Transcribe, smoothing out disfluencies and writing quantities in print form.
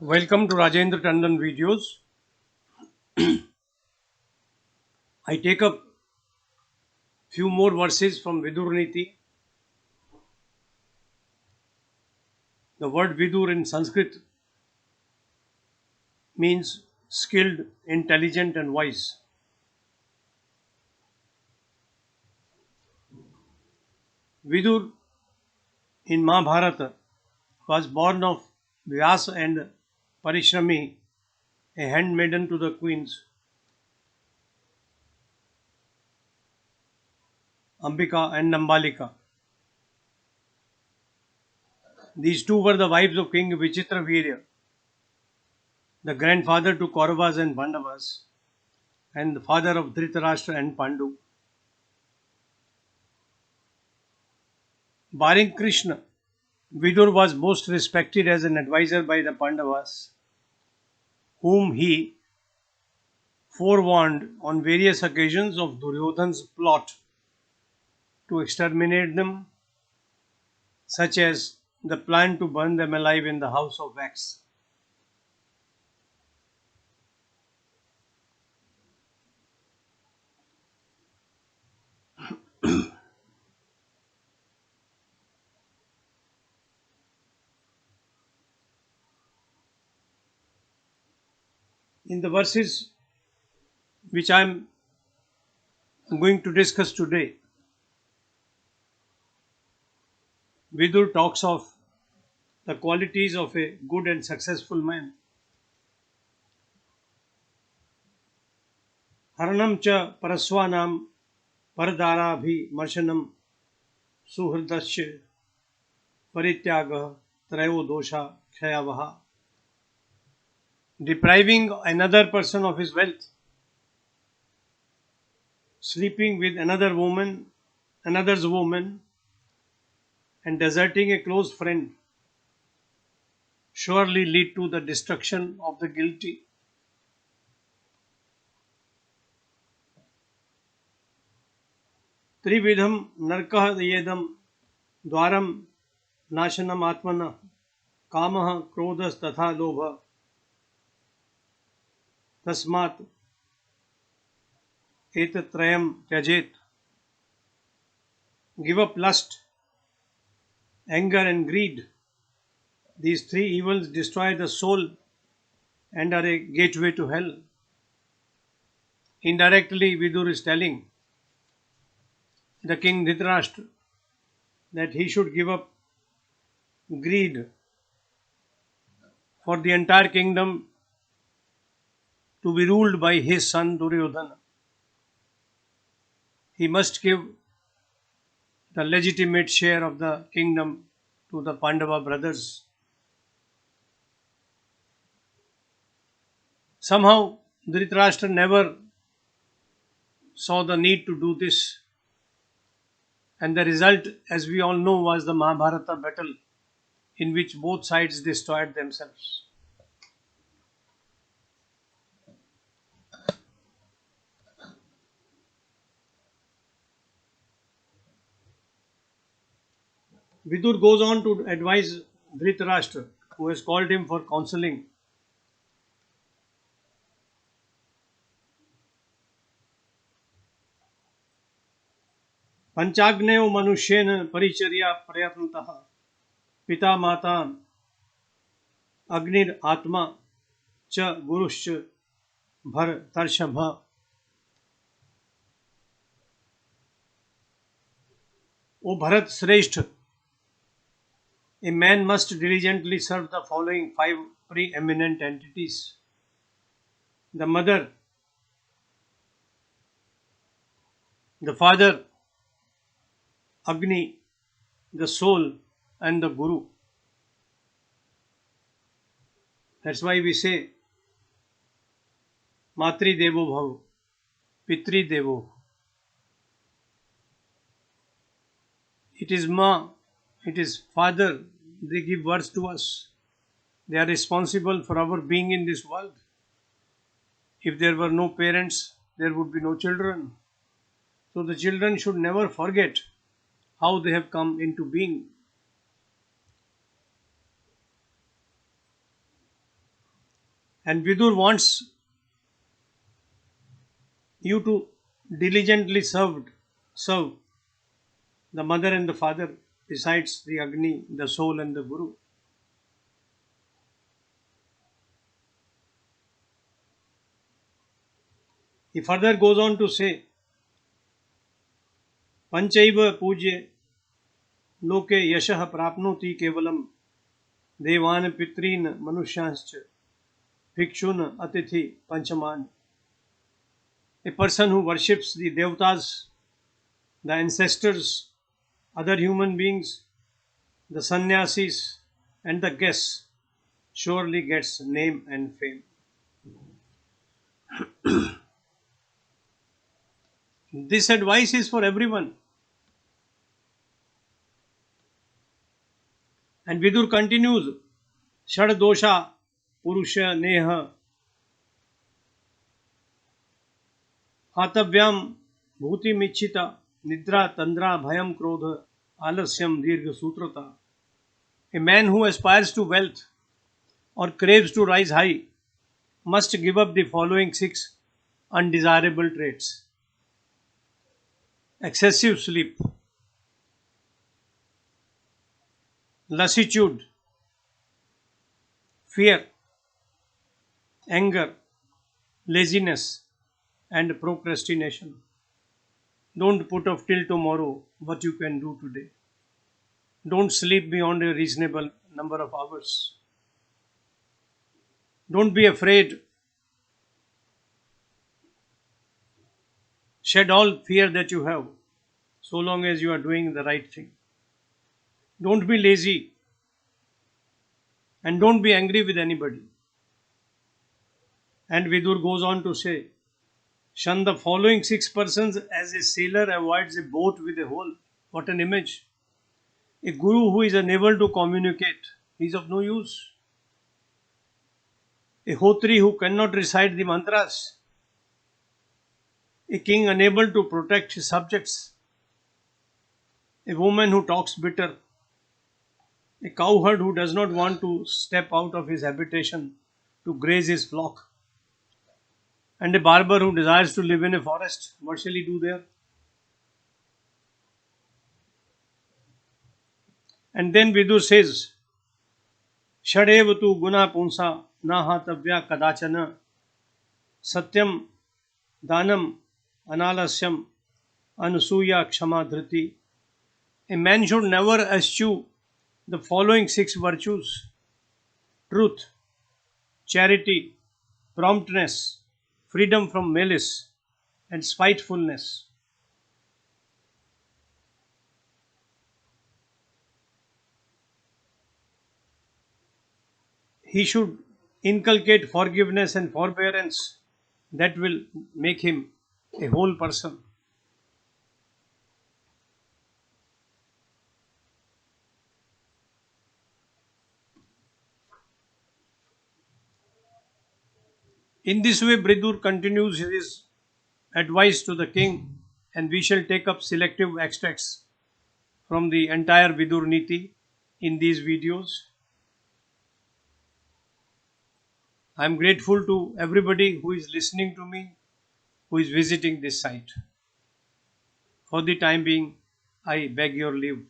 Welcome to Rajendra Tandon videos. I take up few more verses from Vidur Niti. The word Vidur in Sanskrit means skilled, intelligent and wise. Vidur in Mahabharata was born of Vyasa and Parishrami, a handmaiden to the queens Ambika and Nambalika. These two were the wives of King Vichitravirya, the grandfather to Kauravas and Pandavas, and the father of Dhritarashtra and Pandu. Barring Krishna, Vidur was most respected as an advisor by the Pandavas, whom he forewarned on various occasions of Duryodhana's plot to exterminate them, such as the plan to burn them alive in the house of wax. In the verses which I am going to discuss today, Vidur talks of the qualities of a good and successful man. Haranam cha paraswanam paradharabhimarshanam suhridasya parityaga trayo dosha kshayavaha. Depriving another person of his wealth, sleeping with another's woman, and deserting a close friend surely lead to the destruction of the guilty. Trividham narkah yedam dwaram nashanam atmana kamah krodhas tatha lobha tasmat etatrayam tyajet. Give up lust, anger and greed. These three evils destroy the soul and are a gateway to hell. Indirectly, Vidur is telling the king Dhritarashtra that he should give up greed for the entire kingdom to be ruled by his son Duryodhana. He must give the legitimate share of the kingdom to the Pandava brothers. Somehow, Dhritarashtra never saw the need to do this, and the result, as we all know, was the Mahabharata battle in which both sides destroyed themselves. Vidur goes on to advise Dhritarashtra, who has called him for counseling. पंचाग्नेयो मनुष्येन परिचर्या प्रयत्नतः पिता माता अग्निर आत्मा च गुरुश्च भरतर्षभ. O Bharat Shrestha, a man must diligently serve the following five preeminent entities: the mother, the father, Agni, the soul, and the Guru. That's why we say Matri Devo Bhav, Pitri Devo. It is Ma, it is Father, they give birth to us. They are responsible for our being in this world. If there were no parents, there would be no children. So the children should never forget how they have come into being. And Vidur wants you to diligently serve the mother and the father, besides the Agni, the soul, and the Guru. He further goes on to say, Panchaiva pujye loke yashah prapnoti kevalam devan pitrin manushyascha bhikshun atithi panchaman. A person who worships the devatas, the ancestors, other human beings, the sannyasis, and the guests surely gets name and fame. This advice is for everyone. And Vidur continues, Shad dosha purusha neha hatavyam bhuti michita nidra tandra bhayam krodha alasyam dirgha sutrata. A man who aspires to wealth or craves to rise high must give up the following 6 undesirable traits: excessive sleep, lassitude, fear, anger, laziness, and procrastination. Don't put off till tomorrow what you can do today. Don't sleep beyond a reasonable number of hours. Don't be afraid. Shed all fear that you have, so long as you are doing the right thing. Don't be lazy, and don't be angry with anybody. And Vidur goes on to say, shun the following 6 persons as a sailor avoids a boat with a hole. What an image! A guru who is unable to communicate, he is of no use. A hotri who cannot recite the mantras. A king unable to protect his subjects. A woman who talks bitter. A cowherd who does not want to step out of his habitation to graze his flock. And a barber who desires to live in a forest. What shall he do there? And then Vidur says, Shadev tu guna punsa nahatavya kadachana satyam danam analasyam anusuya kshama dhriti. A man should never eschew the following 6 virtues: truth, charity, promptness, freedom from malice, and spitefulness. He should inculcate forgiveness and forbearance that will make him a whole person. In this way, Bridur continues his advice to the king, and we shall take up selective extracts from the entire Vidur Niti in these videos. I am grateful to everybody who is listening to me, who is visiting this site. For the time being, I beg your leave.